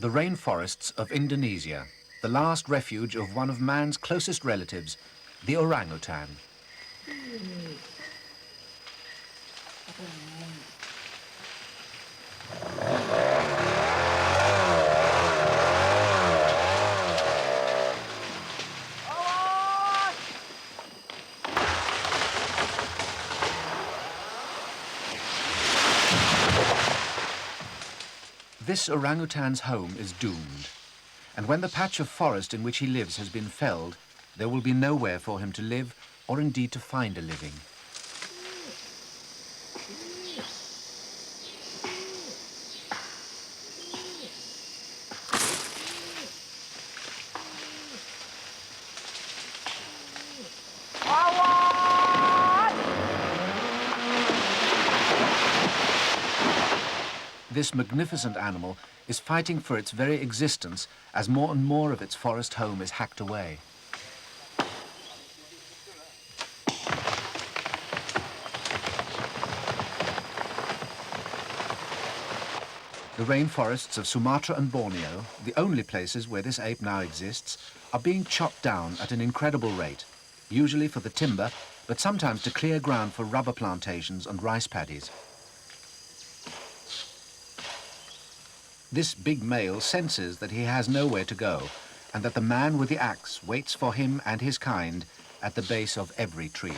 The rainforests of Indonesia, the last refuge of one of man's closest relatives, the orangutan. This orangutan's home is doomed, and when the patch of forest in which he lives has been felled, there will be nowhere for him to live or indeed to find a living. This magnificent animal is fighting for its very existence as more and more of its forest home is hacked away. The rainforests of Sumatra and Borneo, the only places where this ape now exists, are being chopped down at an incredible rate, usually for the timber, but sometimes to clear ground for rubber plantations and rice paddies. This big male senses that he has nowhere to go, and that the man with the axe waits for him and his kind at the base of every tree.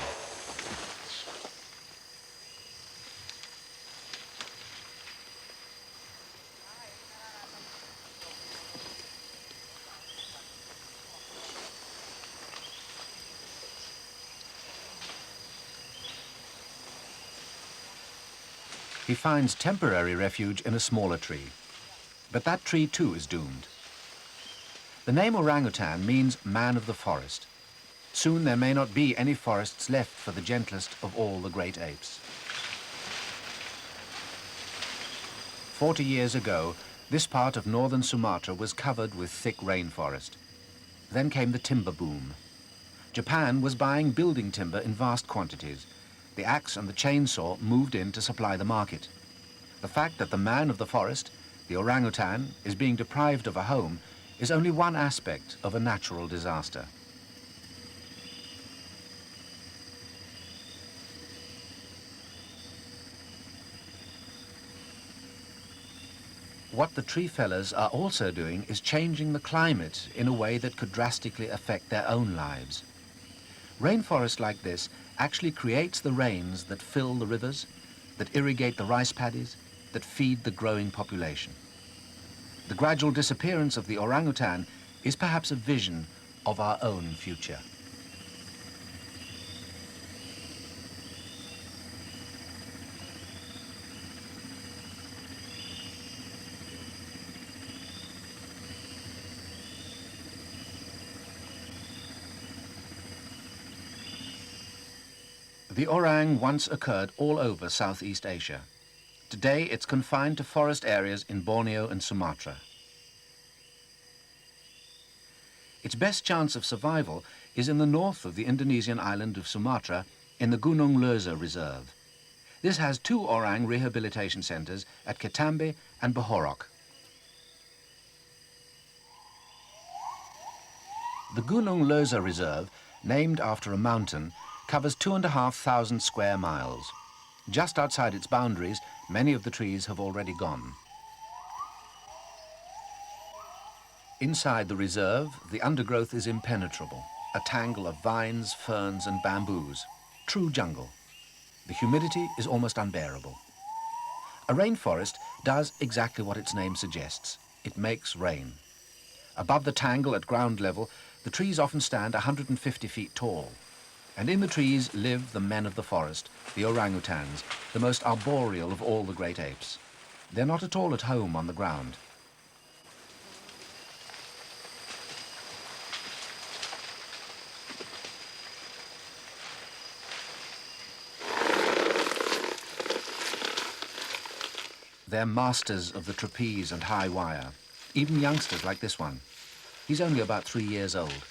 He finds temporary refuge in a smaller tree. But that tree too is doomed. The name orangutan means man of the forest. Soon there may not be any forests left for the gentlest of all the great apes. 40 years ago, this part of northern Sumatra was covered with thick rainforest. Then came the timber boom. Japan was buying building timber in vast quantities. The axe and the chainsaw moved in to supply the market. The fact that the man of the forest, the orangutan, is being deprived of a home is only one aspect of a natural disaster. What the tree fellers are also doing is changing the climate in a way that could drastically affect their own lives. Rainforest like this actually creates the rains that fill the rivers, that irrigate the rice paddies, that feed the growing population. The gradual disappearance of the orangutan is perhaps a vision of our own future. The orang once occurred all over Southeast Asia. Today it's confined to forest areas in Borneo and Sumatra. Its best chance of survival is in the north of the Indonesian island of Sumatra in the Gunung-Leuser Reserve. This has 2 Orang Rehabilitation Centres at Ketambe and Bahorok. The Gunung-Leuser Reserve, named after a mountain, covers 2,500 square miles. Just outside its boundaries, many of the trees have already gone. Inside the reserve, the undergrowth is impenetrable, a tangle of vines, ferns and bamboos. True jungle. The humidity is almost unbearable. A rainforest does exactly what its name suggests. It makes rain. Above the tangle at ground level, the trees often stand 150 feet tall. And in the trees live the men of the forest, the orangutans, the most arboreal of all the great apes. They're not at all at home on the ground. They're masters of the trapeze and high wire, even youngsters like this one. He's only about 3 years old.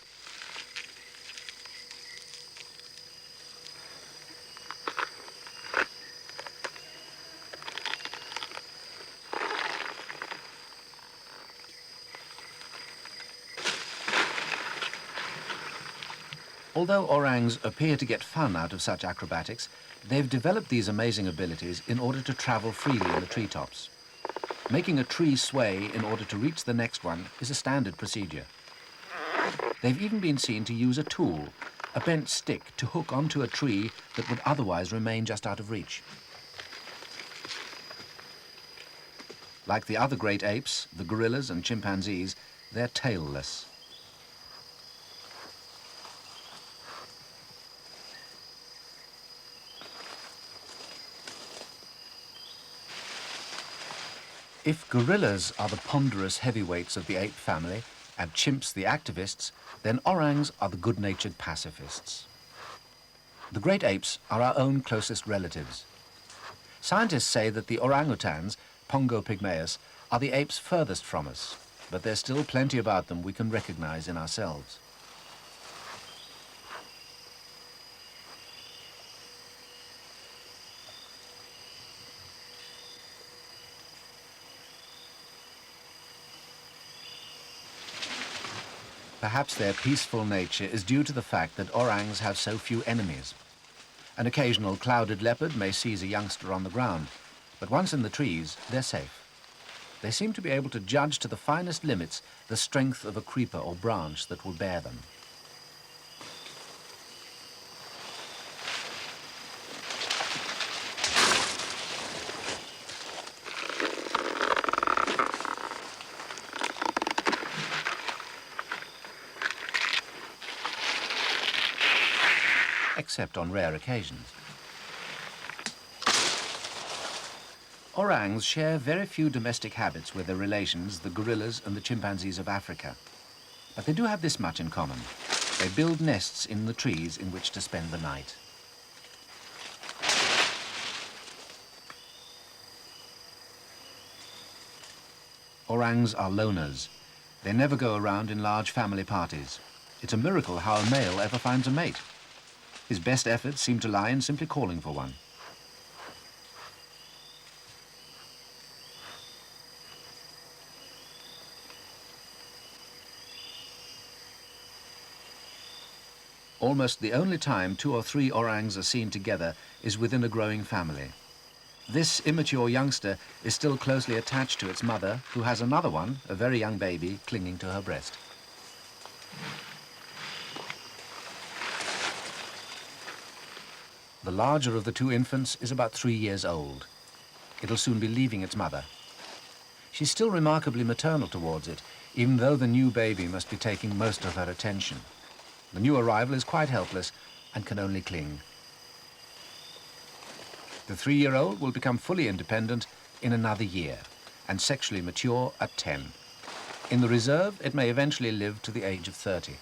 Although orangs appear to get fun out of such acrobatics, they've developed these amazing abilities in order to travel freely in the treetops. Making a tree sway in order to reach the next one is a standard procedure. They've even been seen to use a tool, a bent stick, to hook onto a tree that would otherwise remain just out of reach. Like the other great apes, the gorillas and chimpanzees, they're tailless. If gorillas are the ponderous heavyweights of the ape family and chimps the activists, then orangs are the good-natured pacifists. The great apes are our own closest relatives. Scientists say that the orangutans, Pongo pygmaeus, are the apes furthest from us, but there's still plenty about them we can recognize in ourselves. Perhaps their peaceful nature is due to the fact that orangs have so few enemies. An occasional clouded leopard may seize a youngster on the ground, but once in the trees, they're safe. They seem to be able to judge to the finest limits the strength of a creeper or branch that will bear them. Except on rare occasions. Orangs share very few domestic habits with their relations, the gorillas and the chimpanzees of Africa. But they do have this much in common. They build nests in the trees in which to spend the night. Orangs are loners. They never go around in large family parties. It's a miracle how a male ever finds a mate. His best efforts seem to lie in simply calling for one. Almost the only time 2 or 3 orangs are seen together is within a growing family. This immature youngster is still closely attached to its mother, who has another one, a very young baby, clinging to her breast. The larger of the 2 infants is about 3 years old. It'll soon be leaving its mother. She's still remarkably maternal towards it, even though the new baby must be taking most of her attention. The new arrival is quite helpless and can only cling. The 3-year-old will become fully independent in another year and sexually mature at 10. In the reserve, it may eventually live to the age of 30.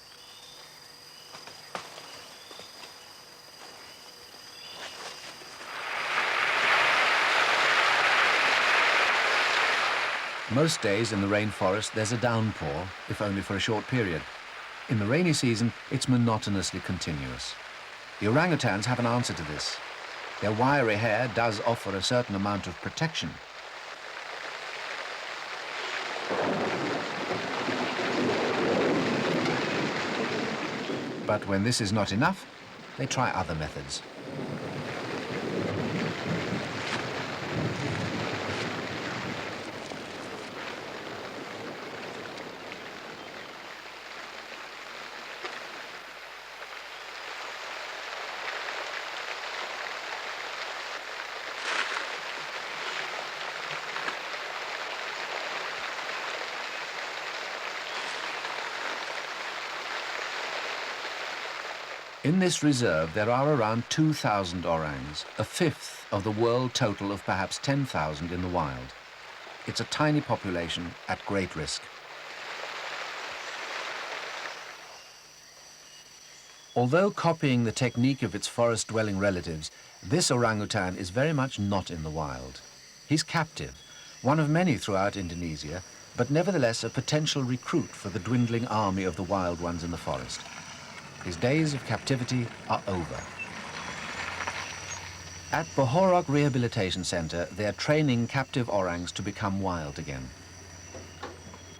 Most days in the rainforest there's a downpour, if only for a short period. In the rainy season, it's monotonously continuous. The orangutans have an answer to this. Their wiry hair does offer a certain amount of protection. But when this is not enough, they try other methods. In this reserve, there are around 2,000 orangs, a fifth of the world total of perhaps 10,000 in the wild. It's a tiny population at great risk. Although copying the technique of its forest-dwelling relatives, this orangutan is very much not in the wild. He's captive, one of many throughout Indonesia, but nevertheless a potential recruit for the dwindling army of the wild ones in the forest. His days of captivity are over. At Orang Rehabilitation Centre, they are training captive orangs to become wild again.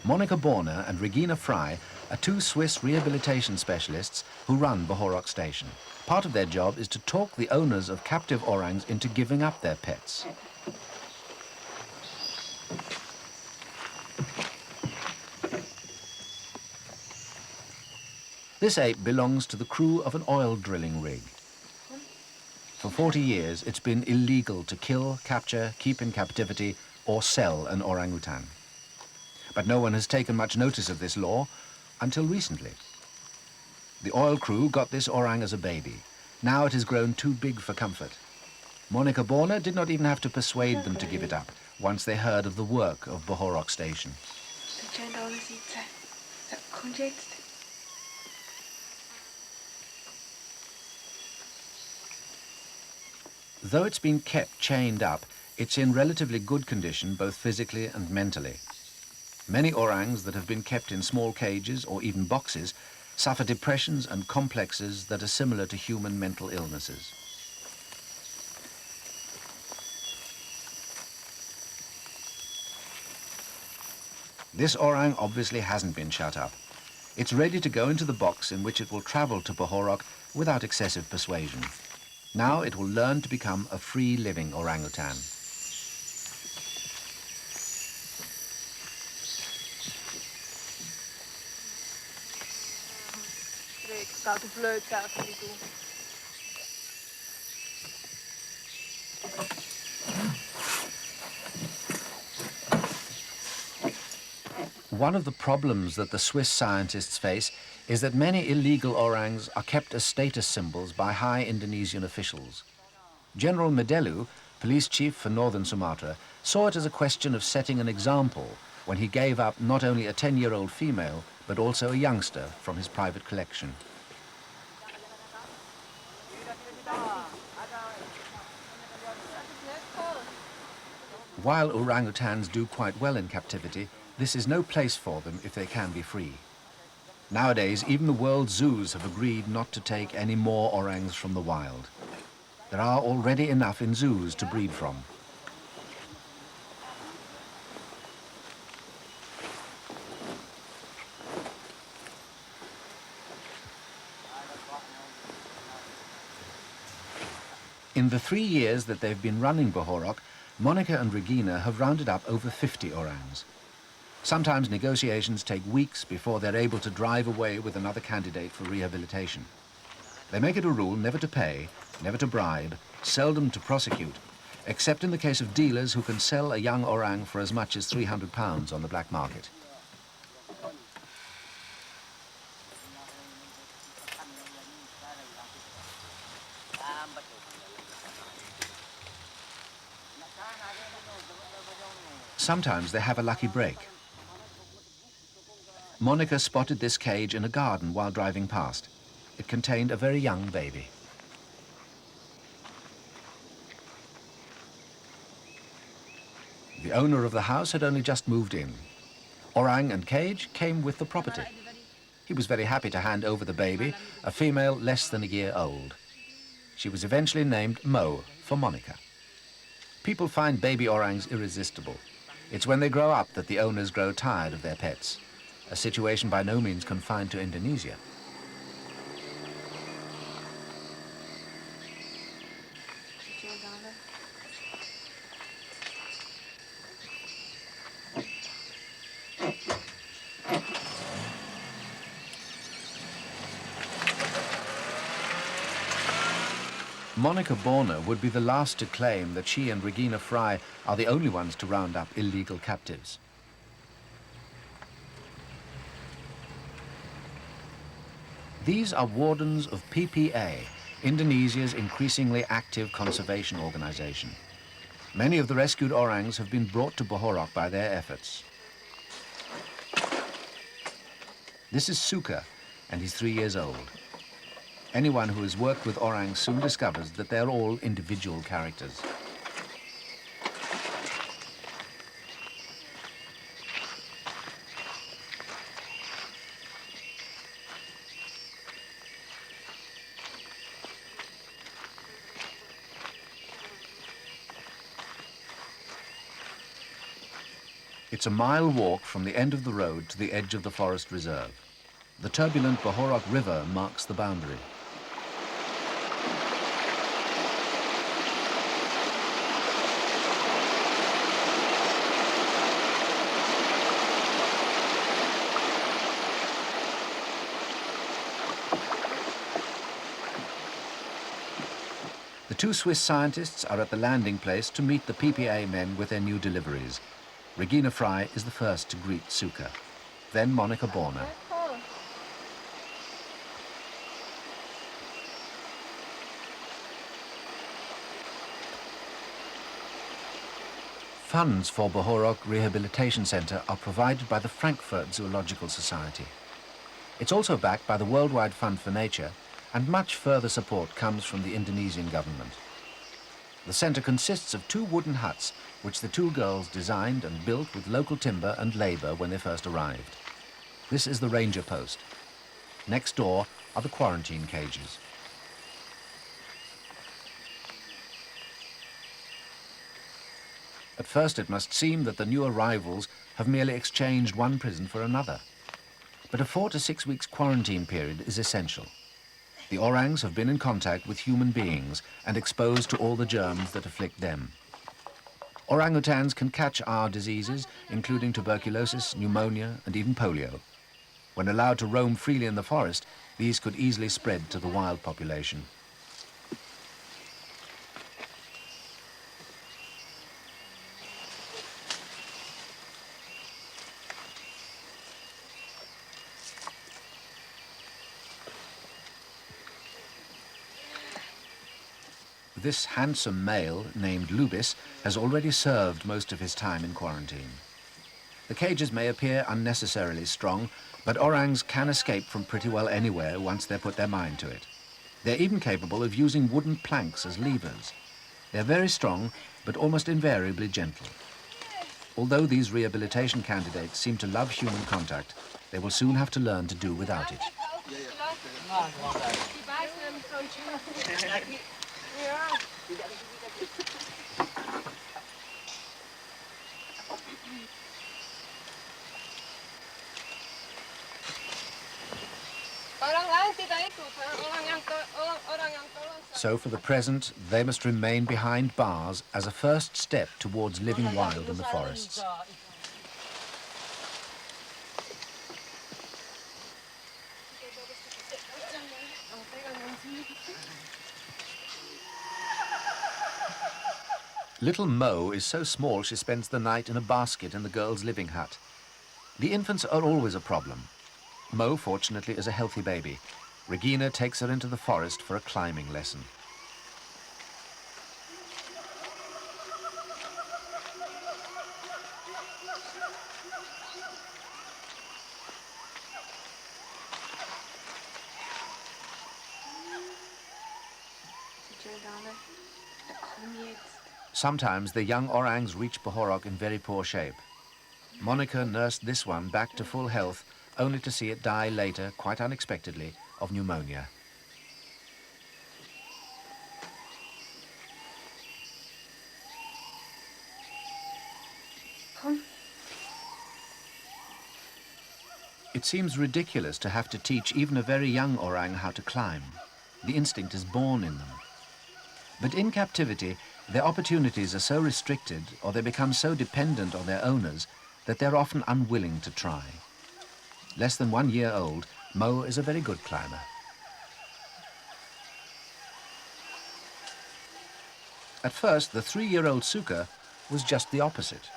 Monica Borner and Regina Fry are two Swiss rehabilitation specialists who run Bohorok Station. Part of their job is to talk the owners of captive orangs into giving up their pets. This ape belongs to the crew of an oil drilling rig. For 40 years, it's been illegal to kill, capture, keep in captivity, or sell an orangutan. But no one has taken much notice of this law until recently. The oil crew got this orang as a baby. Now it has grown too big for comfort. Monica Borner did not even have to persuade them to give it up once they heard of the work of Bohorok Station. Though it's been kept chained up, it's in relatively good condition both physically and mentally. Many orangs that have been kept in small cages or even boxes suffer depressions and complexes that are similar to human mental illnesses. This orang obviously hasn't been shut up. It's ready to go into the box in which it will travel to Bohorok without excessive persuasion. Now it will learn to become a free-living orangutan. One of the problems that the Swiss scientists face is that many illegal orangs are kept as status symbols by high Indonesian officials. General Medelu, police chief for northern Sumatra, saw it as a question of setting an example when he gave up not only a 10-year-old female, but also a youngster from his private collection. While orangutans do quite well in captivity, this is no place for them if they can be free. Nowadays, even the world zoos have agreed not to take any more orangs from the wild. There are already enough in zoos to breed from. In the 3 years that they've been running Bohorok, Monica and Regina have rounded up over 50 orangs. Sometimes negotiations take weeks before they're able to drive away with another candidate for rehabilitation. They make it a rule never to pay, never to bribe, seldom to prosecute, except in the case of dealers who can sell a young orang for as much as £300 on the black market. Sometimes they have a lucky break. Monica spotted this cage in a garden while driving past. It contained a very young baby. The owner of the house had only just moved in. Orang and cage came with the property. He was very happy to hand over the baby, a female less than a year old. She was eventually named Mo for Monica. People find baby orangs irresistible. It's when they grow up that the owners grow tired of their pets, a situation by no means confined to Indonesia. Monica Borner would be the last to claim that she and Regina Fry are the only ones to round up illegal captives. These are wardens of PPA, Indonesia's increasingly active conservation organization. Many of the rescued orangs have been brought to Bohorok by their efforts. This is Suka, and he's 3 years old. Anyone who has worked with orangs soon discovers that they're all individual characters. It's a mile walk from the end of the road to the edge of the forest reserve. the turbulent Bohorok River marks the boundary. The two Swiss scientists are at the landing place to meet the PPA men with their new deliveries. Regina Fry is the first to greet Suka, then Monica Borner. Funds for Bohorok Rehabilitation Centre are provided by the Frankfurt Zoological Society. It's also backed by the Worldwide Fund for Nature, and much further support comes from the Indonesian government. The centre consists of 2 wooden huts, which the 2 girls designed and built with local timber and labour when they first arrived. This is the ranger post. Next door are the quarantine cages. At first it must seem that the new arrivals have merely exchanged one prison for another. But a 4 to 6 weeks quarantine period is essential. The orangs have been in contact with human beings and exposed to all the germs that afflict them. Orangutans can catch our diseases, including tuberculosis, pneumonia, and even polio. When allowed to roam freely in the forest, these could easily spread to the wild population. This handsome male, named Lubis, has already served most of his time in quarantine. The cages may appear unnecessarily strong, but orangs can escape from pretty well anywhere once they put their mind to it. They're even capable of using wooden planks as levers. They're very strong, but almost invariably gentle. Although these rehabilitation candidates seem to love human contact, they will soon have to learn to do without it. So for the present, they must remain behind bars as a first step towards living wild in the forests. Little Mo is so small she spends the night in a basket in the girls' living hut. The infants are always a problem. Mo, fortunately, is a healthy baby. Regina takes her into the forest for a climbing lesson. Sometimes the young orangs reach Bohorok in very poor shape. Monica nursed this one back to full health, only to see it die later, quite unexpectedly, of pneumonia. It seems ridiculous to have to teach even a very young orang how to climb. The instinct is born in them. But in captivity, their opportunities are so restricted, or they become so dependent on their owners, that they're often unwilling to try. Less than 1 year old, Mo is a very good climber. At first, the 3-year-old Suka was just the opposite.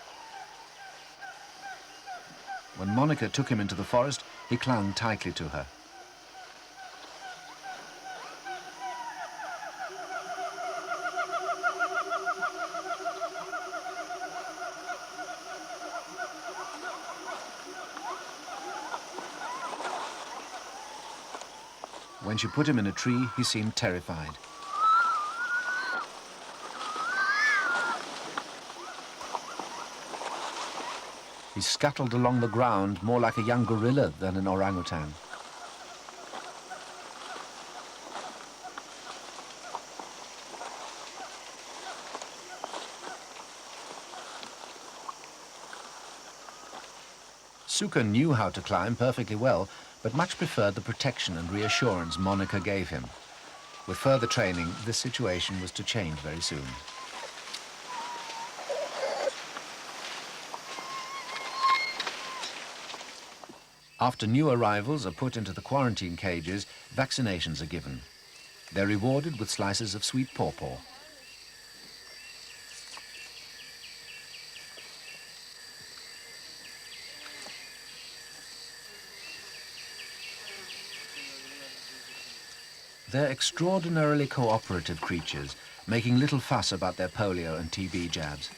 When Monica took him into the forest, he clung tightly to her. When she put him in a tree, he seemed terrified. He scuttled along the ground more like a young gorilla than an orangutan. Suka knew how to climb perfectly well, but much preferred the protection and reassurance Monica gave him. With further training, this situation was to change very soon. After new arrivals are put into the quarantine cages, vaccinations are given. They're rewarded with slices of sweet pawpaw. They're extraordinarily cooperative creatures, making little fuss about their polio and TB jabs.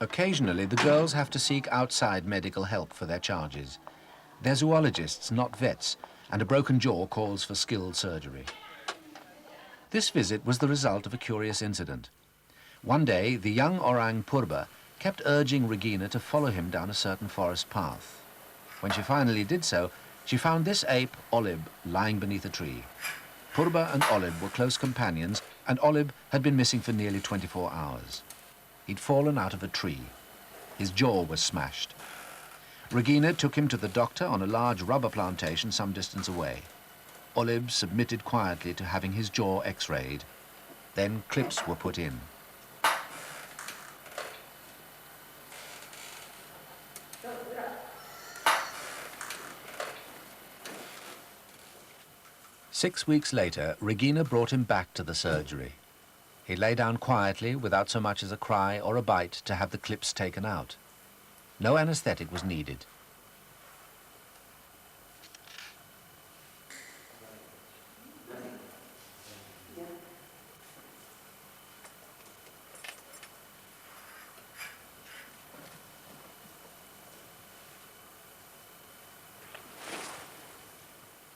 Occasionally, the girls have to seek outside medical help for their charges. They're zoologists, not vets, and a broken jaw calls for skilled surgery. This visit was the result of a curious incident. One day, the young orang Purba kept urging Regina to follow him down a certain forest path. When she finally did so, she found this ape, Olib, lying beneath a tree. Purba and Olib were close companions, and Olib had been missing for nearly 24 hours. He'd fallen out of a tree. His jaw was smashed. Regina took him to the doctor on a large rubber plantation some distance away. Olib submitted quietly to having his jaw x-rayed. Then clips were put in. Six weeks later, Regina brought him back to the surgery. He lay down quietly, without so much as a cry or a bite, to have the clips taken out. No anesthetic was needed.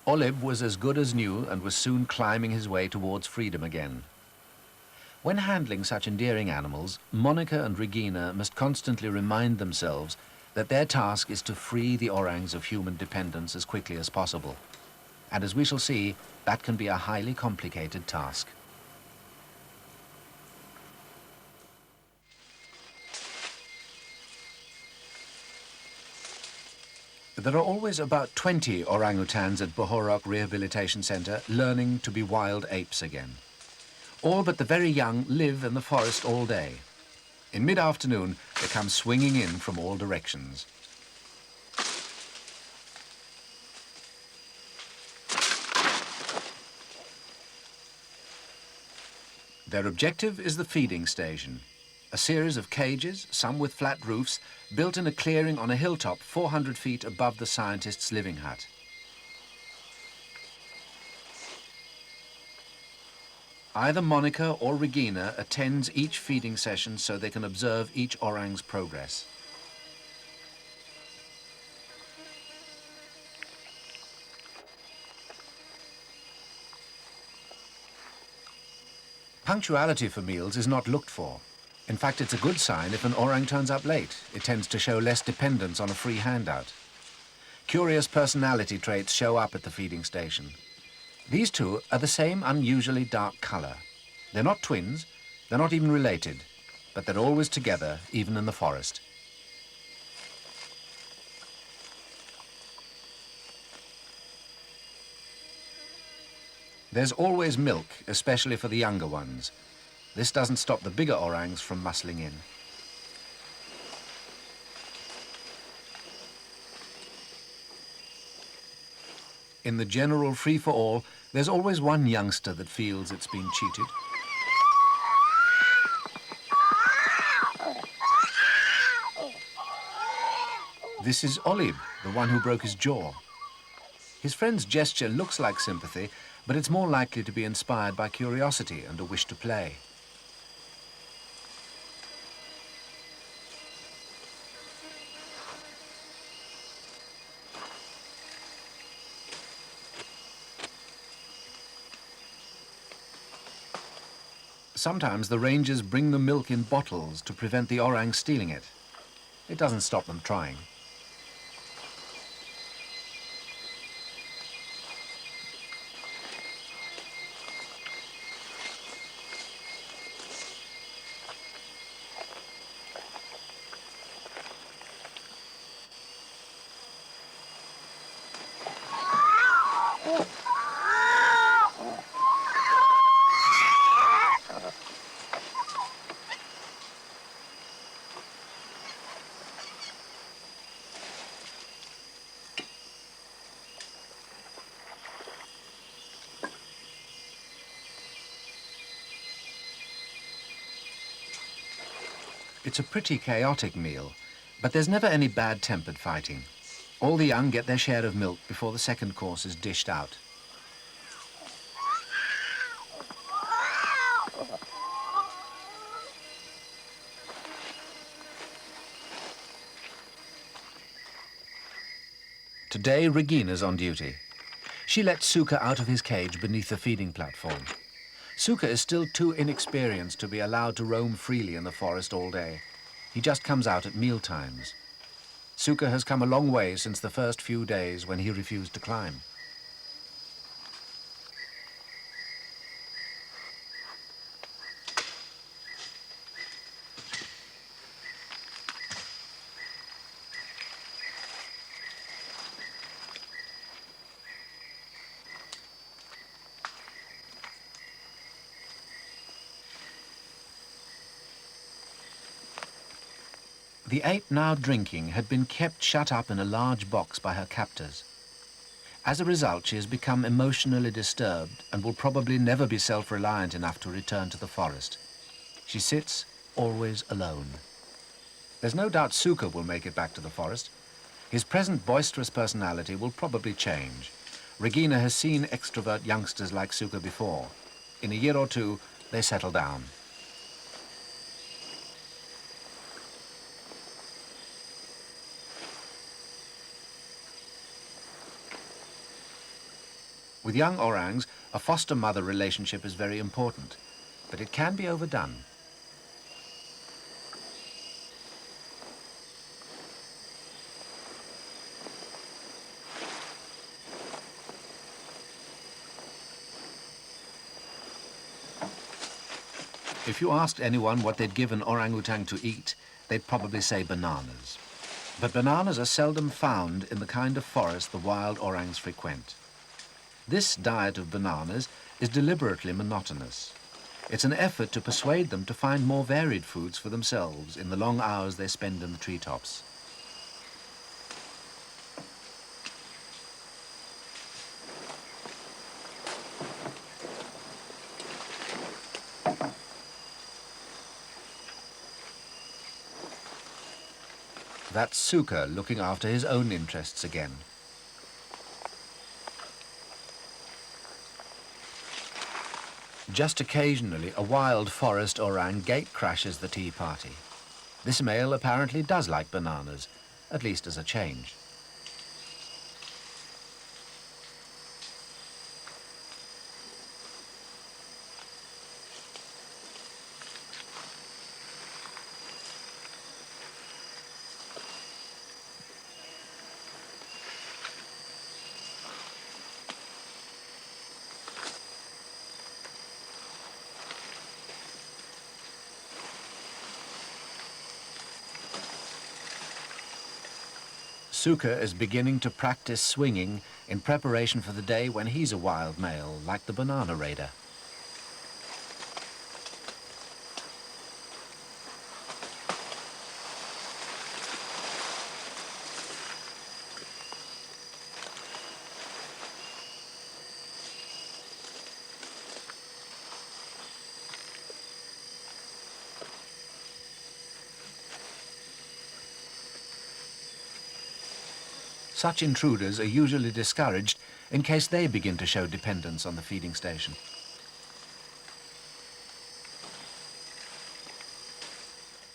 Olib was as good as new and was soon climbing his way towards freedom again. When handling such endearing animals, Monica and Regina must constantly remind themselves that their task is to free the orangs of human dependence as quickly as possible. And as we shall see, that can be a highly complicated task. There are always about 20 orangutans at Orang Rehabilitation Centre learning to be wild apes again. All but the very young live in the forest all day. In mid-afternoon, they come swinging in from all directions. Their objective is the feeding station, a series of cages, some with flat roofs, built in a clearing on a hilltop 400 feet above the scientists' living hut. Either Monica or Regina attends each feeding session so they can observe each orang's progress. Punctuality for meals is not looked for. In fact, it's a good sign if an orang turns up late. It tends to show less dependence on a free handout. Curious personality traits show up at the feeding station. These two are the same unusually dark color. They're not twins, they're not even related, but they're always together, even in the forest. There's always milk, especially for the younger ones. This doesn't stop the bigger orangs from muscling in. In the general free-for-all, there's always one youngster that feels it's been cheated. This is Olib, the one who broke his jaw. His friend's gesture looks like sympathy, but it's more likely to be inspired by curiosity and a wish to play. Sometimes the rangers bring the milk in bottles to prevent the orang stealing it. It doesn't stop them trying. It's a pretty chaotic meal, but there's never any bad-tempered fighting. All the young get their share of milk before the second course is dished out. Today, Regina's on duty. She lets Suka out of his cage beneath the feeding platform. Suka is still too inexperienced to be allowed to roam freely in the forest all day. He just comes out at meal times. Suka has come a long way since the first few days when he refused to climb. The ape now drinking had been kept shut up in a large box by her captors. As a result, she has become emotionally disturbed and will probably never be self-reliant enough to return to the forest. She sits always alone. There's no doubt Suka will make it back to the forest. His present boisterous personality will probably change. Regina has seen extrovert youngsters like Suka before. In a year or two, they settle down. With young orangs, a foster-mother relationship is very important, but it can be overdone. If you asked anyone what they'd give an orangutan to eat, they'd probably say bananas. But bananas are seldom found in the kind of forest the wild orangs frequent. This diet of bananas is deliberately monotonous. It's an effort to persuade them to find more varied foods for themselves in the long hours they spend in the treetops. That's Suka looking after his own interests again. Just occasionally, a wild forest orang gate crashes the tea party. This male apparently does like bananas, at least as a change. Suka is beginning to practice swinging in preparation for the day when he's a wild male, like the banana raider. Such intruders are usually discouraged in case they begin to show dependence on the feeding station.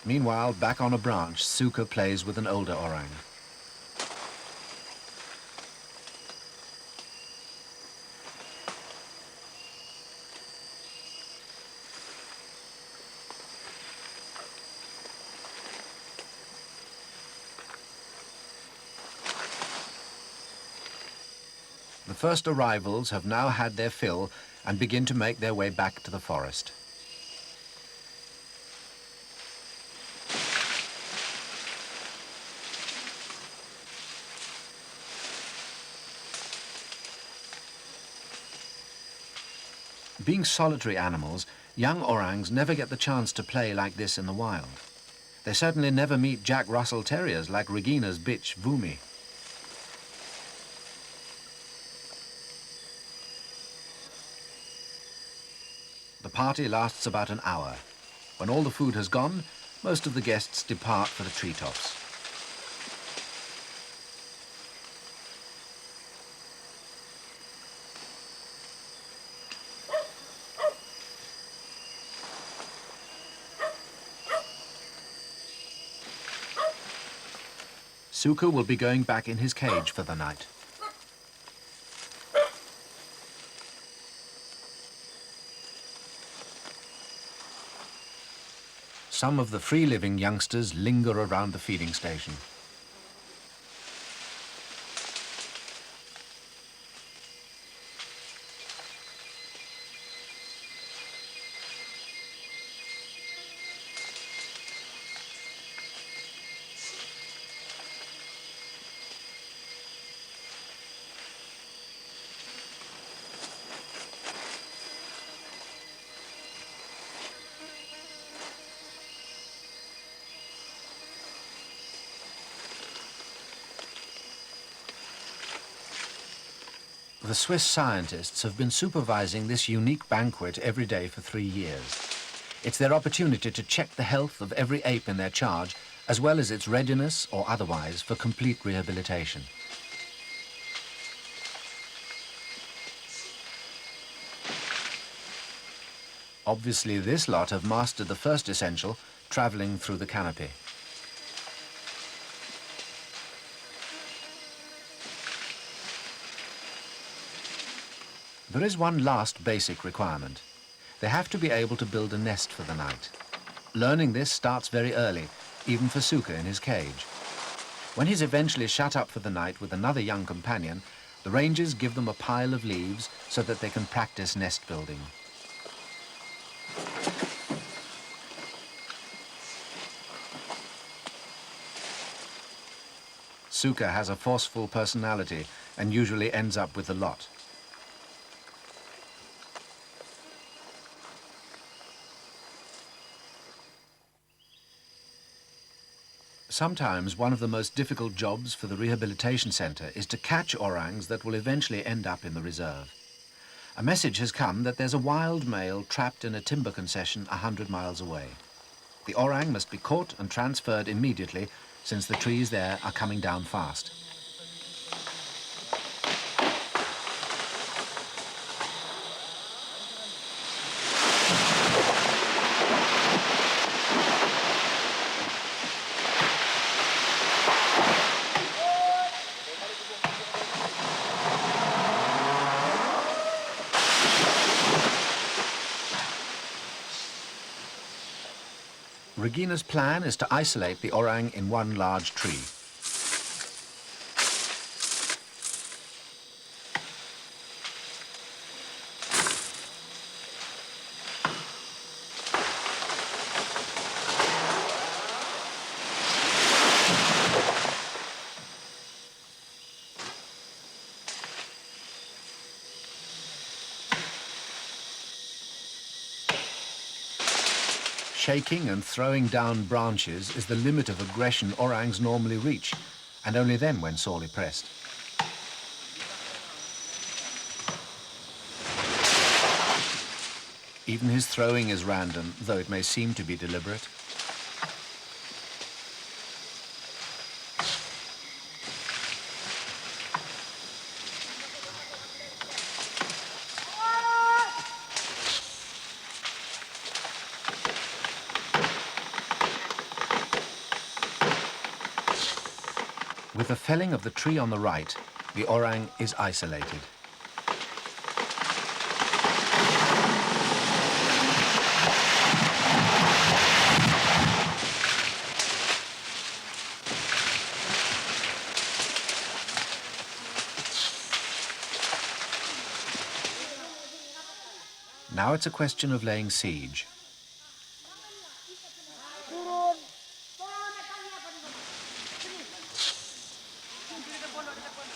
Meanwhile, back on a branch, Suka plays with an older orang. The first arrivals have now had their fill and begin to make their way back to the forest. Being solitary animals, young orangs never get the chance to play like this in the wild. They certainly never meet Jack Russell Terriers like Regina's bitch, Vumi. The party lasts about an hour. When all the food has gone, Most of the guests depart for the treetops. Suka will be going back in his cage for the night. Some of the free-living youngsters linger around the feeding station. The Swiss scientists have been supervising this unique banquet every day for 3 years. It's their opportunity to check the health of every ape in their charge, as well as its readiness or otherwise for complete rehabilitation. Obviously, this lot have mastered the first essential, traveling through the canopy. There is one last basic requirement. They have to be able to build a nest for the night. Learning this starts very early, even for Suka in his cage. When he's eventually shut up for the night with another young companion, the rangers give them a pile of leaves so that they can practice nest building. Suka has a forceful personality and usually ends up with the lot. Sometimes one of the most difficult jobs for the rehabilitation centre is to catch orangs that will eventually end up in the reserve. A message has come that there's a wild male trapped in a timber concession 100 miles away. The orang must be caught and transferred immediately, since the trees there are coming down fast. Regina's plan is to isolate the orang in one large tree. Shaking and throwing down branches is the limit of aggression orangs normally reach, and only then when sorely pressed. Even his throwing is random, though it may seem to be deliberate. With the felling of the tree on the right, the orang is isolated. Now it's a question of laying siege.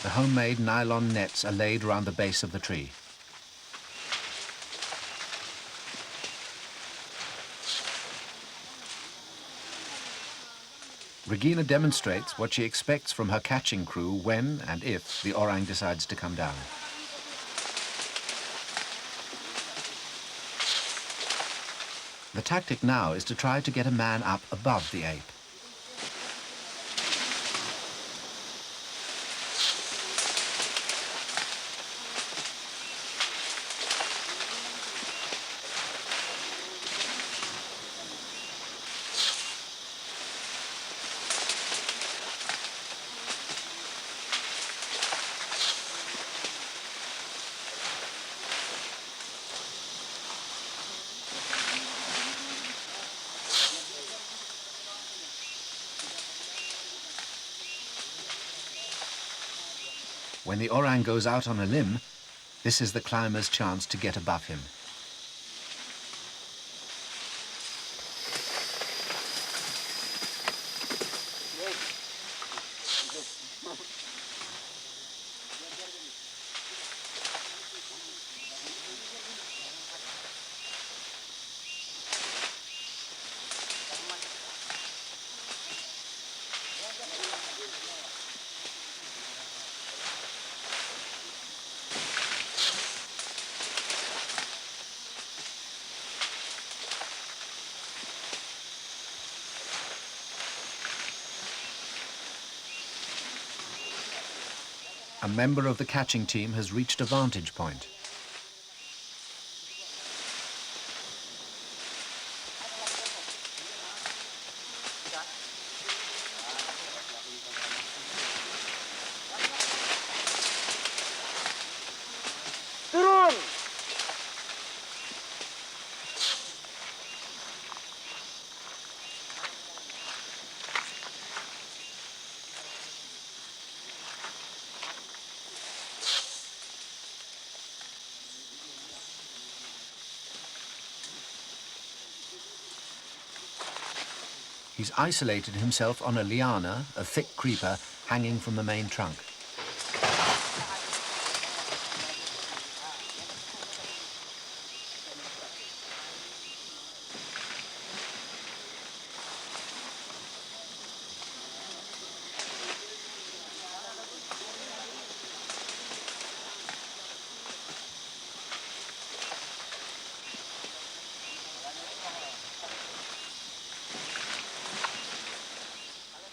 The homemade nylon nets are laid around the base of the tree. Regina demonstrates what she expects from her catching crew when and if the orang decides to come down. The tactic now is to try to get a man up above the ape. When the orang goes out on a limb, this is the climber's chance to get above him. A member of the catching team has reached a vantage point. He's isolated himself on a liana, a thick creeper, hanging from the main trunk.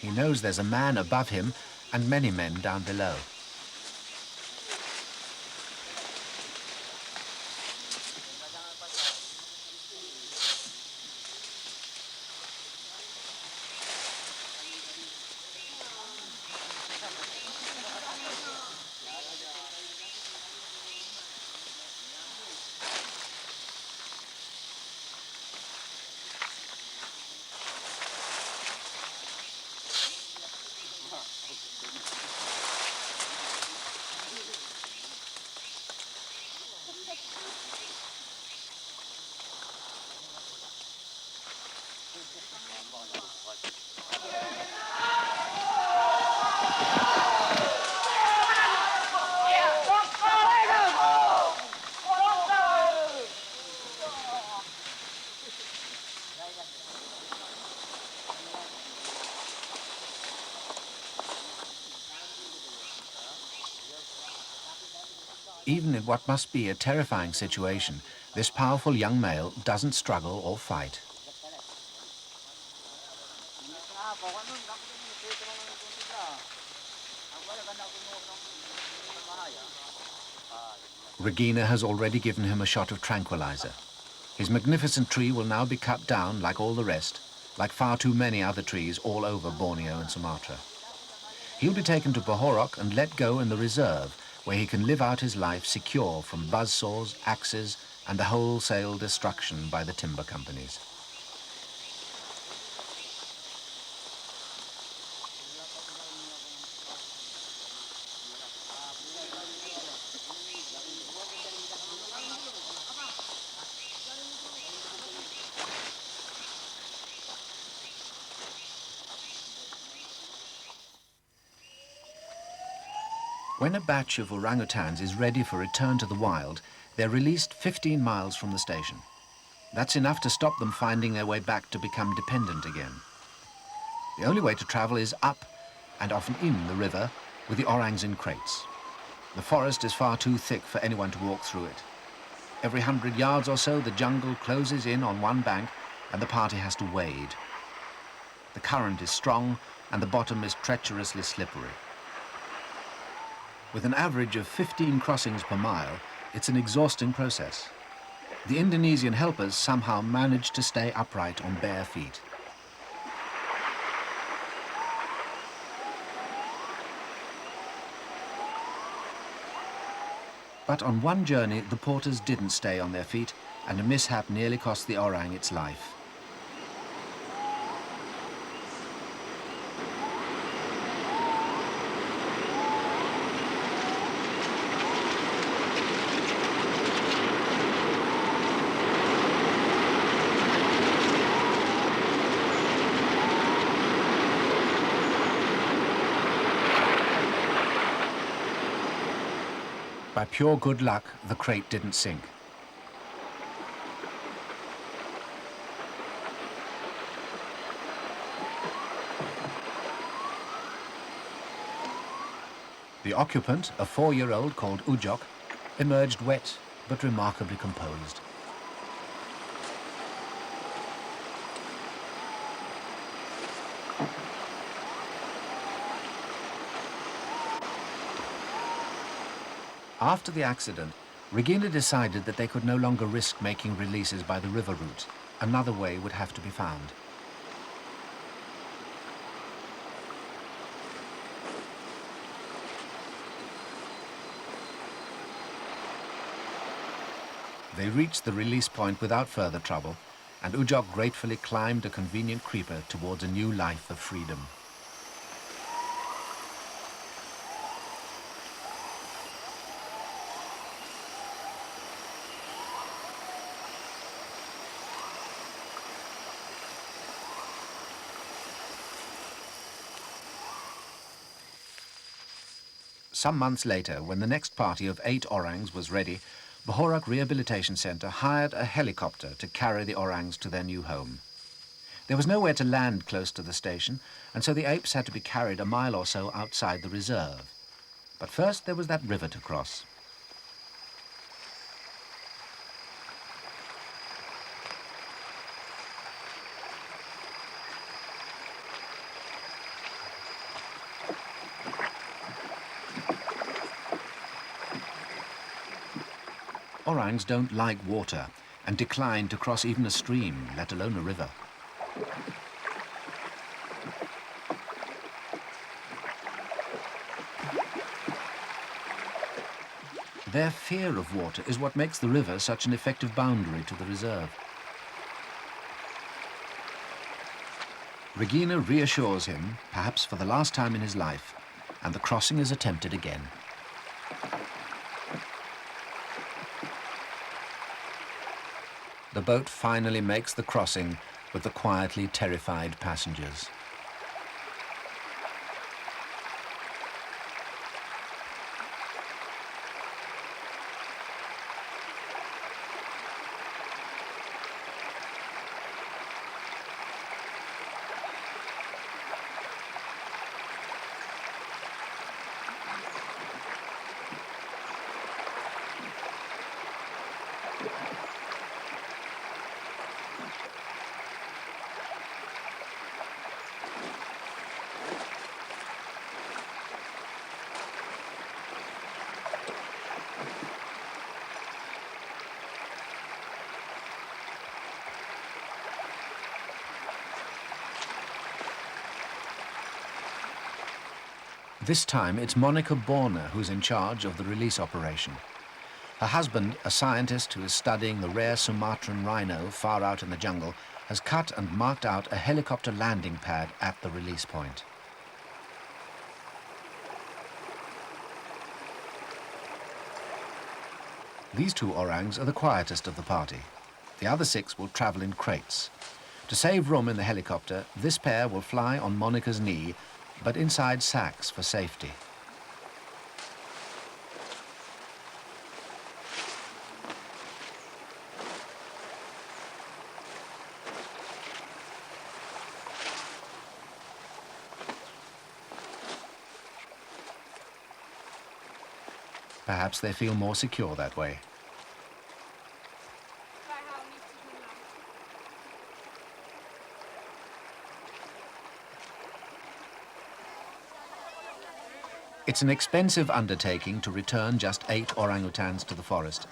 He knows there's a man above him and many men down below. Even in what must be a terrifying situation, this powerful young male doesn't struggle or fight. Regina has already given him a shot of tranquilizer. His magnificent tree will now be cut down like all the rest, like far too many other trees all over Borneo and Sumatra. He'll be taken to Bohorok and let go in the reserve, where he can live out his life secure from buzzsaws, axes, and the wholesale destruction by the timber companies. When a batch of orangutans is ready for return to the wild, they're released 15 miles from the station. That's enough to stop them finding their way back to become dependent again. The only way to travel is up and often in the river with the orangs in crates. The forest is far too thick for anyone to walk through it. Every 100 yards or so, the jungle closes in on one bank and the party has to wade. The current is strong and the bottom is treacherously slippery. With an average of 15 crossings per mile, it's an exhausting process. The Indonesian helpers somehow manage to stay upright on bare feet. But on one journey, the porters didn't stay on their feet, and a mishap nearly cost the orang its life. By pure good luck, the crate didn't sink. The occupant, a 4-year-old called Ujok, emerged wet but remarkably composed. After the accident, Regina decided that they could no longer risk making releases by the river route. Another way would have to be found. They reached the release point without further trouble, and Ujok gratefully climbed a convenient creeper towards a new life of freedom. Some months later, when the next party of 8 orangs was ready, the Orang Rehabilitation Centre hired a helicopter to carry the orangs to their new home. There was nowhere to land close to the station, and so the apes had to be carried a mile or so outside the reserve. But first there was that river to cross. Orangs don't like water and decline to cross even a stream, let alone a river. Their fear of water is what makes the river such an effective boundary to the reserve. Regina reassures him, perhaps for the last time in his life, and the crossing is attempted again. The boat finally makes the crossing with the quietly terrified passengers. This time, it's Monica Borner who's in charge of the release operation. Her husband, a scientist who is studying the rare Sumatran rhino far out in the jungle, has cut and marked out a helicopter landing pad at the release point. These 2 orangs are the quietest of the party. The other 6 will travel in crates. To save room in the helicopter, this pair will fly on Monica's knee, but inside sacks for safety. Perhaps they feel more secure that way. It's an expensive undertaking to return just 8 orangutans to the forest.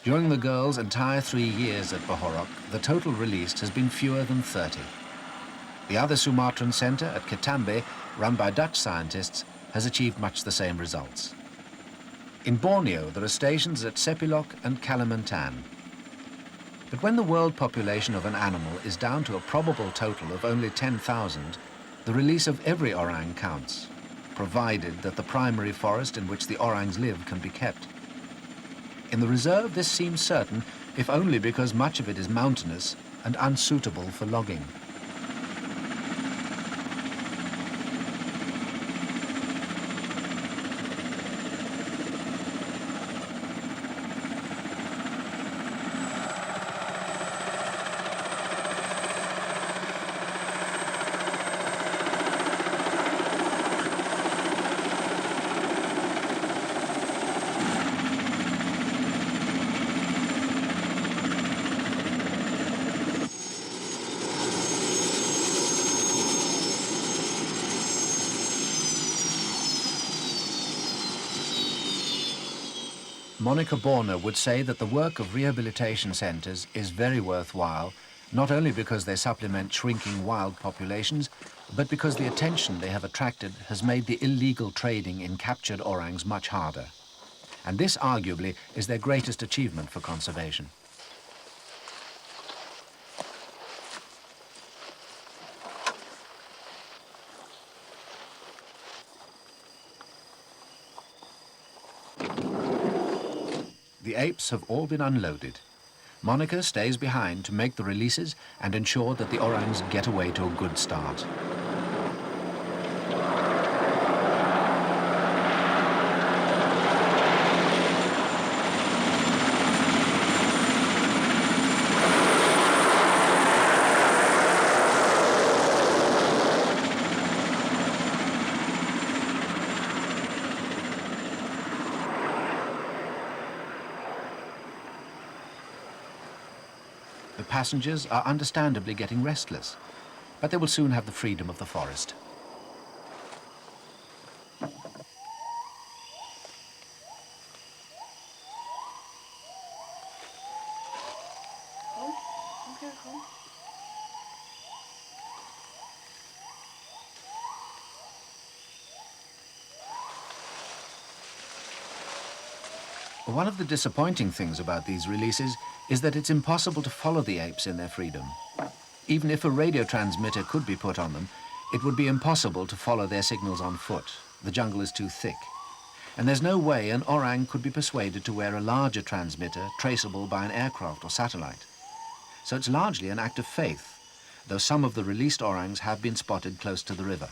During the girls' entire 3 years at Bahorok, the total released has been fewer than 30. The other Sumatran centre at Ketambe, run by Dutch scientists, has achieved much the same results. In Borneo, there are stations at Sepilok and Kalimantan. But when the world population of an animal is down to a probable total of only 10,000, the release of every orang counts, provided that the primary forest in which the orangs live can be kept. In the reserve, this seems certain, if only because much of it is mountainous and unsuitable for logging. Monica Borner would say that the work of rehabilitation centres is very worthwhile, not only because they supplement shrinking wild populations, but because the attention they have attracted has made the illegal trading in captured orangs much harder. And this, arguably, is their greatest achievement for conservation. The apes have all been unloaded. Monica stays behind to make the releases and ensure that the orangs get away to a good start. The passengers are understandably getting restless, but they will soon have the freedom of the forest. One of the disappointing things about these releases is that it's impossible to follow the apes in their freedom. Even if a radio transmitter could be put on them, it would be impossible to follow their signals on foot. The jungle is too thick. And there's no way an orang could be persuaded to wear a larger transmitter traceable by an aircraft or satellite. So it's largely an act of faith, though some of the released orangs have been spotted close to the river.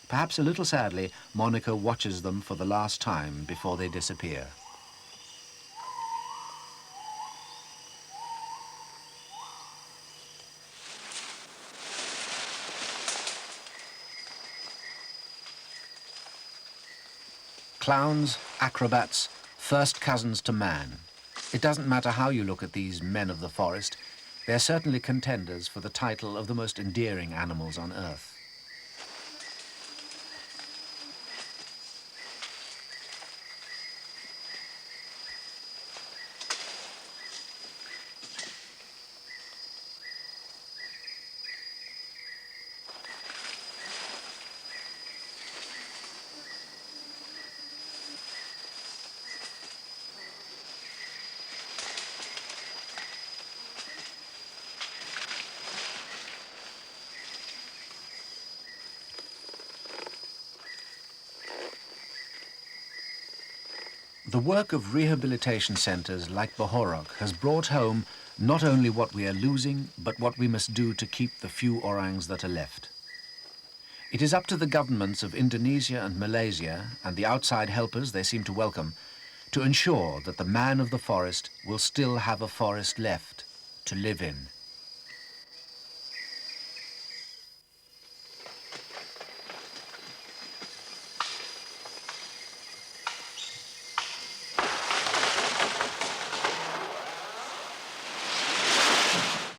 Perhaps a little sadly, Monica watches them for the last time before they disappear. Clowns, acrobats, first cousins to man. It doesn't matter how you look at these men of the forest, they're certainly contenders for the title of the most endearing animals on Earth. The work of rehabilitation centres like Bahorok has brought home not only what we are losing, but what we must do to keep the few orangs that are left. It is up to the governments of Indonesia and Malaysia, and the outside helpers they seem to welcome, to ensure that the man of the forest will still have a forest left to live in.